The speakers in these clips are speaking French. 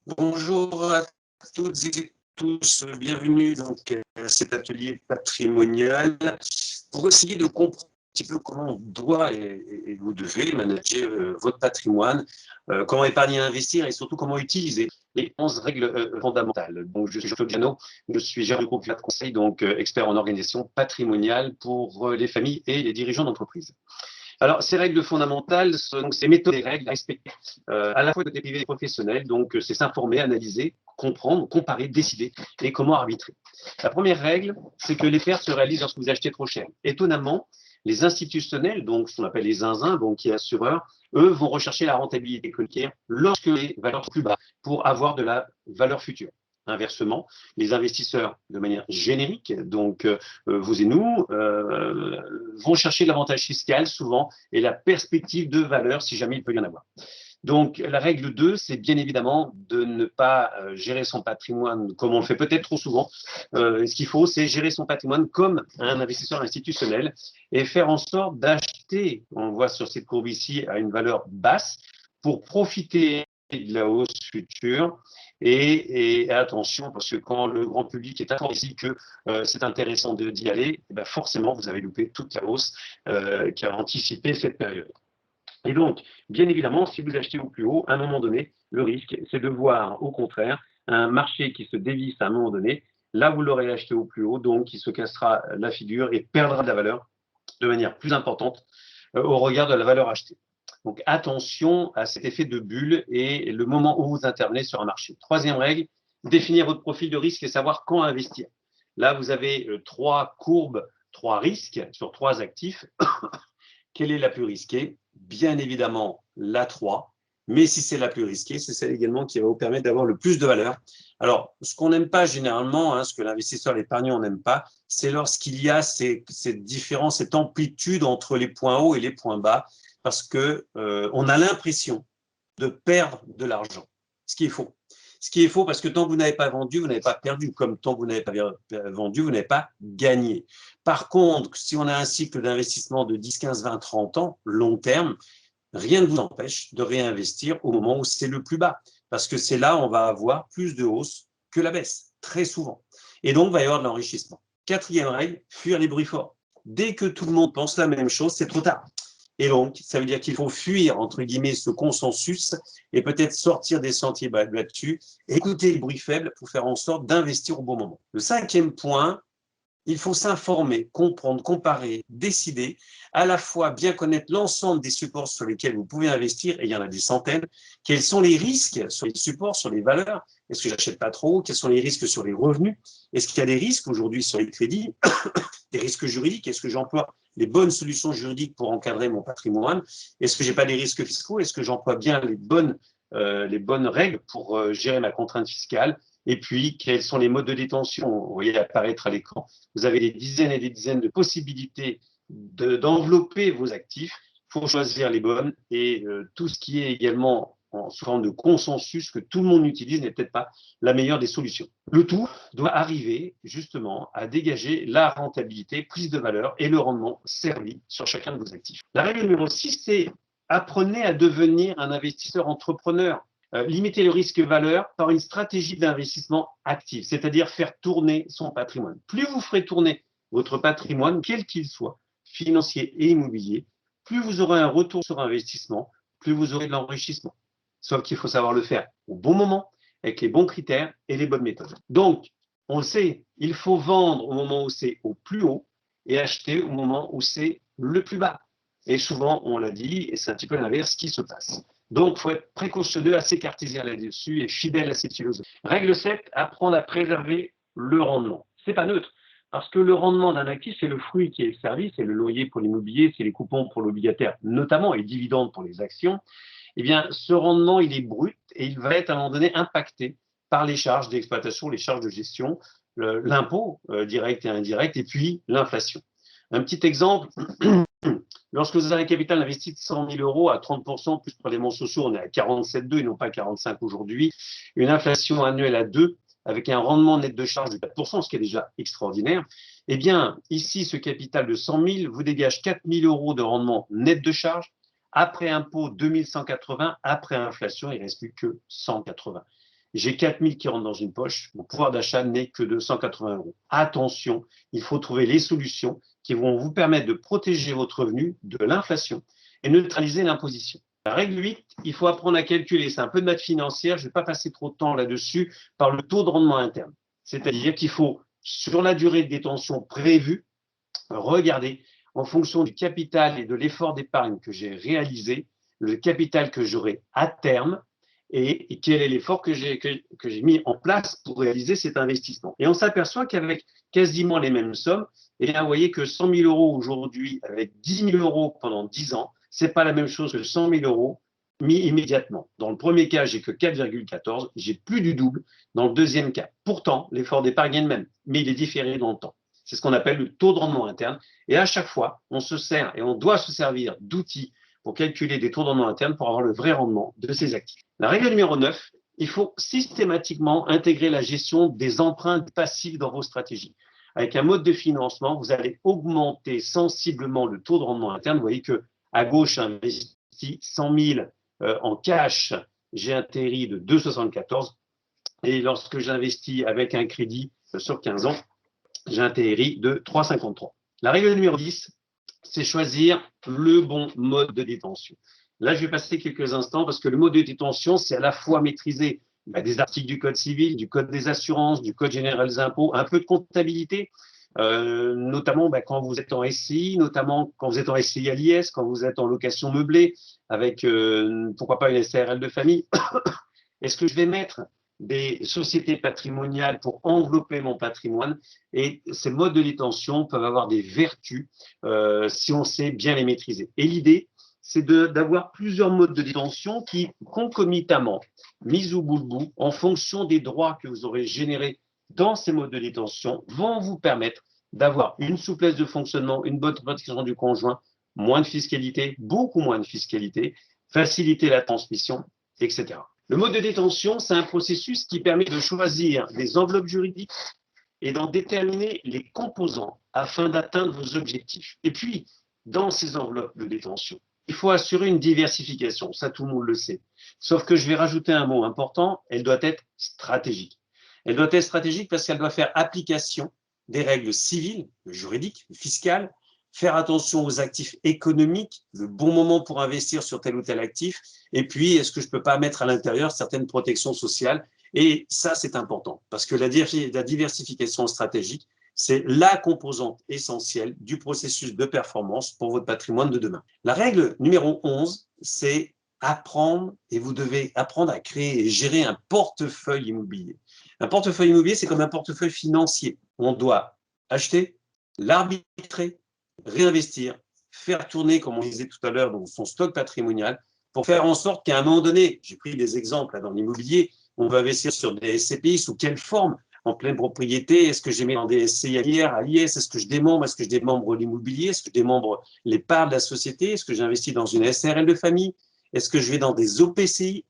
Bonjour à toutes et tous, bienvenue à cet atelier patrimonial pour essayer de comprendre un petit peu comment on doit et vous devez manager votre patrimoine, comment épargner et investir et surtout comment utiliser les 11 règles fondamentales. Donc, je suis Claude Giano, je suis gérant de groupe de conseil, expert en organisation patrimoniale pour les familles et les dirigeants d'entreprise. Alors, ces règles fondamentales, donc ces méthodes et règles à respecter, à la fois côté privé et professionnel, c'est s'informer, analyser, comprendre, comparer, décider et comment arbitrer. La première règle, c'est que les pertes se réalisent lorsque vous achetez trop cher. Étonnamment, les institutionnels, donc ce qu'on appelle les zinzins, banquiers, assureurs, eux vont rechercher la rentabilité économique lorsque les valeurs sont plus bas pour avoir de la valeur future. Inversement, les investisseurs, de manière générique, vous et nous, vont chercher l'avantage fiscal souvent et la perspective de valeur si jamais il peut y en avoir. Donc, la règle 2, c'est bien évidemment de ne pas gérer son patrimoine comme on le fait peut-être trop souvent. Ce qu'il faut, c'est gérer son patrimoine comme un investisseur institutionnel et faire en sorte d'acheter, on le voit sur cette courbe ici, à une valeur basse pour profiter de la hausse future. Et attention, parce que quand le grand public est informé ici que c'est intéressant d'y aller, forcément, vous avez loupé toute la hausse qui a anticipé cette période. Et donc, bien évidemment, si vous achetez au plus haut, à un moment donné, le risque, c'est de voir, au contraire, un marché qui se dévisse à un moment donné. Là, vous l'aurez acheté au plus haut, donc il se cassera la figure et perdra de la valeur de manière plus importante au regard de la valeur achetée. Donc, attention à cet effet de bulle et le moment où vous intervenez sur un marché. Troisième règle, définir votre profil de risque et savoir quand investir. Là, vous avez trois courbes, trois risques sur trois actifs. Quelle est la plus risquée? Bien évidemment, la 3. Mais si c'est la plus risquée, c'est celle également qui va vous permettre d'avoir le plus de valeur. Alors, ce qu'on n'aime pas généralement, ce que l'investisseur, l'épargnant n'aime pas, c'est lorsqu'il y a cette différence, cette amplitude entre les points hauts et les points bas, parce qu'on a l'impression de perdre de l'argent, ce qui est faux. Ce qui est faux parce que tant que vous n'avez pas vendu, vous n'avez pas perdu, comme tant que vous n'avez pas vendu, vous n'avez pas gagné. Par contre, si on a un cycle d'investissement de 10, 15, 20, 30 ans, long terme, rien ne vous empêche de réinvestir au moment où c'est le plus bas, parce que c'est là où on va avoir plus de hausse que la baisse, très souvent. Et donc, il va y avoir de l'enrichissement. Quatrième règle, fuir les bruits forts. Dès que tout le monde pense la même chose, c'est trop tard. Et donc, ça veut dire qu'il faut fuir, entre guillemets, ce consensus et peut-être sortir des sentiers battus, écouter les bruits faibles pour faire en sorte d'investir au bon moment. Le cinquième point, il faut s'informer, comprendre, comparer, décider, à la fois bien connaître l'ensemble des supports sur lesquels vous pouvez investir, et il y en a des centaines. Quels sont les risques sur les supports, sur les valeurs? Est-ce que j'achète pas trop? Quels sont les risques sur les revenus? Est-ce qu'il y a des risques aujourd'hui sur les crédits? Des risques juridiques? Est-ce que j'emploie les bonnes solutions juridiques pour encadrer mon patrimoine? Est-ce que j'ai pas des risques fiscaux? Est-ce que j'emploie bien les bonnes règles pour gérer ma contrainte fiscale? Et puis, quels sont les modes de détention? Vous voyez apparaître à l'écran. Vous avez des dizaines et des dizaines de possibilités d'envelopper vos actifs. Il faut choisir les bonnes et tout ce qui est également en forme de consensus que tout le monde utilise n'est peut-être pas la meilleure des solutions. Le tout doit arriver justement à dégager la rentabilité, prise de valeur et le rendement servi sur chacun de vos actifs. La règle numéro 6, c'est apprenez à devenir un investisseur entrepreneur. Limiter le risque-valeur par une stratégie d'investissement active, c'est-à-dire faire tourner son patrimoine. Plus vous ferez tourner votre patrimoine, quel qu'il soit, financier et immobilier, plus vous aurez un retour sur investissement, plus vous aurez de l'enrichissement. Sauf qu'il faut savoir le faire au bon moment, avec les bons critères et les bonnes méthodes. Donc, on le sait, il faut vendre au moment où c'est au plus haut et acheter au moment où c'est le plus bas. Et souvent, on l'a dit, et c'est un petit peu l'inverse qui se passe. Donc, il faut être précautionneux, assez cartésien là-dessus et fidèle à cette philosophie. Règle 7, apprendre à préserver le rendement. C'est pas neutre, parce que le rendement d'un actif, c'est le fruit qui est servi, c'est le loyer pour l'immobilier, c'est les coupons pour l'obligataire, notamment, et les dividendes pour les actions. Eh bien, ce rendement, il est brut et il va être à un moment donné impacté par les charges d'exploitation, les charges de gestion, l'impôt direct et indirect, et puis l'inflation. Un petit exemple, lorsque vous avez un capital investi de 100 000 euros à 30%, plus prélèvements sociaux, on est à 47,2 et non pas 45 aujourd'hui, une inflation annuelle à 2, avec un rendement net de charge de 4%, ce qui est déjà extraordinaire, eh bien, ici, ce capital de 100 000 vous dégage 4 000 euros de rendement net de charge. Après impôt, 2180, après inflation, il ne reste plus que 180. j'ai 4 000 qui rentrent dans une poche, mon pouvoir d'achat n'est que de 180 €. Attention, il faut trouver les solutions qui vont vous permettre de protéger votre revenu de l'inflation et neutraliser l'imposition. La règle 8, il faut apprendre à calculer, c'est un peu de maths financière, je ne vais pas passer trop de temps là-dessus, par le taux de rendement interne. C'est-à-dire qu'il faut, sur la durée de détention prévue, regarder en fonction du capital et de l'effort d'épargne que j'ai réalisé, le capital que j'aurai à terme et quel est l'effort que j'ai mis en place pour réaliser cet investissement. Et on s'aperçoit qu'avec quasiment les mêmes sommes, et là, vous voyez que 100 000 € aujourd'hui avec 10 000 € pendant 10 ans, ce n'est pas la même chose que 100 000 € mis immédiatement. Dans le premier cas, j'ai que 4,14, j'ai plus du double dans le deuxième cas. Pourtant, l'effort d'épargne est le même, mais il est différé dans le temps. C'est ce qu'on appelle le taux de rendement interne. Et à chaque fois, on se sert et on doit se servir d'outils pour calculer des taux de rendement interne pour avoir le vrai rendement de ces actifs. La règle numéro 9, il faut systématiquement intégrer la gestion des empreintes passives dans vos stratégies. Avec un mode de financement, vous allez augmenter sensiblement le taux de rendement interne. Vous voyez que à gauche, j'investis 100 000 en cash, j'ai un TRI de 2,74. Et lorsque j'investis avec un crédit sur 15 ans, j'ai un TRI de 3,53. La règle numéro 10, c'est choisir le bon mode de détention. Là, je vais passer quelques instants parce que le mode de détention, c'est à la fois maîtriser des articles du Code civil, du Code des assurances, du Code général des impôts, un peu de comptabilité, notamment quand vous êtes en SCI, notamment quand vous êtes en SCI à l'IS, quand vous êtes en location meublée, avec pourquoi pas une SARL de famille. Est-ce que je vais mettre des sociétés patrimoniales pour envelopper mon patrimoine? Et ces modes de détention peuvent avoir des vertus si on sait bien les maîtriser. Et l'idée, c'est d'avoir plusieurs modes de détention qui, concomitamment, mis au bout le bout, en fonction des droits que vous aurez générés dans ces modes de détention, vont vous permettre d'avoir une souplesse de fonctionnement, une bonne protection du conjoint, moins de fiscalité, beaucoup moins de fiscalité, faciliter la transmission, etc. Le mode de détention, c'est un processus qui permet de choisir des enveloppes juridiques et d'en déterminer les composants afin d'atteindre vos objectifs. Et puis, dans ces enveloppes de détention, il faut assurer une diversification, ça tout le monde le sait. Sauf que je vais rajouter un mot important, elle doit être stratégique. Elle doit être stratégique parce qu'elle doit faire application des règles civiles, juridiques, fiscales, faire attention aux actifs économiques, le bon moment pour investir sur tel ou tel actif, et puis est-ce que je ne peux pas mettre à l'intérieur certaines protections sociales? Et ça, c'est important, parce que la diversification stratégique, c'est la composante essentielle du processus de performance pour votre patrimoine de demain. La règle numéro 11, c'est apprendre, et vous devez apprendre à créer et gérer un portefeuille immobilier. Un portefeuille immobilier, c'est comme un portefeuille financier. On doit acheter, l'arbitrer, réinvestir, faire tourner, comme on disait tout à l'heure, son stock patrimonial, pour faire en sorte qu'à un moment donné, j'ai pris des exemples dans l'immobilier, on va investir sur des SCPI, sous quelle forme? En pleine propriété, est-ce que je mets dans des SCI à l'IS, est-ce que je démembre l'immobilier, est-ce que je démembre les parts de la société, est-ce que j'investis dans une SARL de famille, est-ce que je vais dans des OPCI,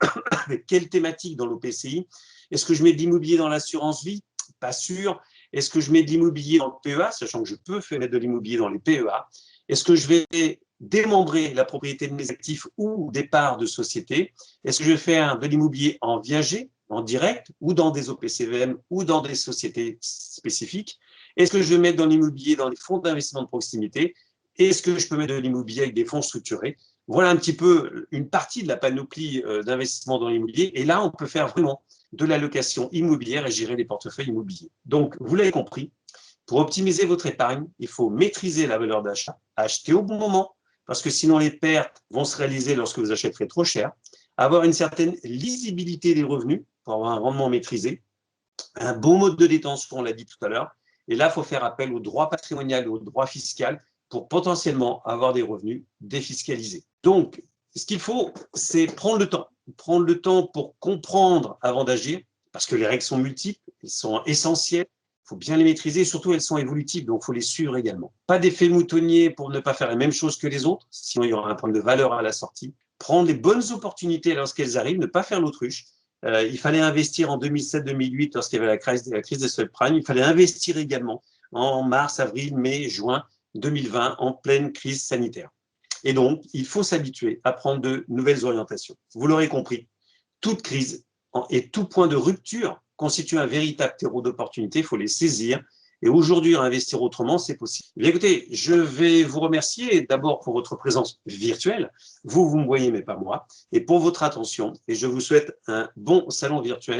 avec quelle thématique dans l'OPCI, est-ce que je mets de l'immobilier dans l'assurance vie? Pas sûr. Est-ce que je mets de l'immobilier dans le PEA, sachant que je peux faire mettre de l'immobilier dans les PEA? Est-ce que je vais démembrer la propriété de mes actifs ou des parts de société? Est-ce que je vais faire de l'immobilier en viager, en direct, ou dans des OPCVM, ou dans des sociétés spécifiques? Est-ce que je vais mettre dans l'immobilier dans les fonds d'investissement de proximité? Est-ce que je peux mettre de l'immobilier avec des fonds structurés? Voilà un petit peu une partie de la panoplie d'investissement dans l'immobilier. Et là, on peut faire vraiment de la location immobilière et gérer les portefeuilles immobiliers. Donc, vous l'avez compris, pour optimiser votre épargne, il faut maîtriser la valeur d'achat, acheter au bon moment, parce que sinon les pertes vont se réaliser lorsque vous achèterez trop cher, avoir une certaine lisibilité des revenus pour avoir un rendement maîtrisé, un bon mode de détention, on l'a dit tout à l'heure, et là, il faut faire appel au droit patrimonial et au droit fiscal pour potentiellement avoir des revenus défiscalisés. Donc, ce qu'il faut, c'est prendre le temps pour comprendre avant d'agir, parce que les règles sont multiples, elles sont essentielles, il faut bien les maîtriser, et surtout elles sont évolutives, donc il faut les suivre également. Pas d'effet moutonnier pour ne pas faire la même chose que les autres, sinon il y aura un problème de valeur à la sortie. Prendre les bonnes opportunités lorsqu'elles arrivent, ne pas faire l'autruche. Il fallait investir en 2007-2008 lorsqu'il y avait la crise des subprimes, il fallait investir également en mars, avril, mai, juin 2020, en pleine crise sanitaire. Et donc, il faut s'habituer à prendre de nouvelles orientations. Vous l'aurez compris, toute crise et tout point de rupture constitue un véritable terreau d'opportunité, il faut les saisir. Et aujourd'hui, investir autrement, c'est possible. Bien, écoutez, je vais vous remercier d'abord pour votre présence virtuelle. Vous me voyez, mais pas moi. Et pour votre attention. Et je vous souhaite un bon salon virtuel.